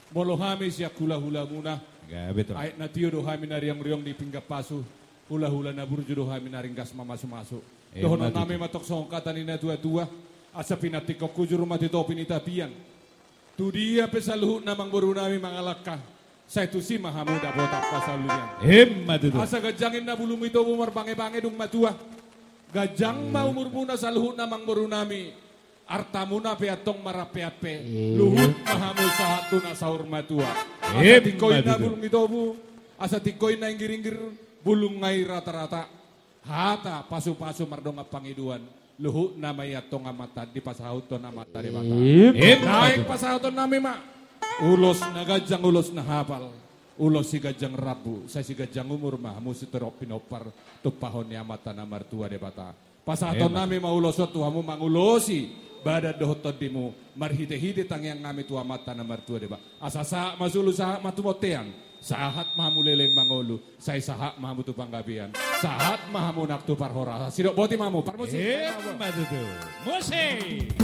Molohami siya hula-hula muna. Betul. Ay natiyo do kami na riyang di pinggap paso. Hula-hula na burjo do kami na ring gas mamaso-maso. Doon na namin matoksong katanin na tua-tua. Asa pinatikok kujur matito pinitapian. Tudia pesaluhut namang buru namin mga lakka. Sa ito si mahamuda botak pasaluyan. Asa gajangin na bulong ito bumarbange-bange dung matua. Gajang maumur muna sa luhut namang buru namin. Arta muna peatong marapeape. Luhut mahamul sa hatu na saur matua. Asa tikoy na bulong ito bu. Asa tikoy na inggir-inggir bulong ngay rata-rata. Hata pasu-pasu mardong pangiduan. Luhut na may atong amata di pasahut to na mata di bata. Naik pasahut to nami ma. Ulos na gajang ulos na hapal. Ulos si gajang rabu. Sa si gajang umur mah musi terok pinopar. Tupahon ni amata na martua di bata. Pasahut to nami maulos to hamu mangulosi. Badat dohotot dimu marhide-hide tangyang ngami tua mata na martua deba. Asasa masulu saha matumotean. Sahat mahamu leleng mangolu. Say saha mahamu tu panggabian. Sahat mahamu naktu parhora. Sidok boti mahamu parmusi. Musik.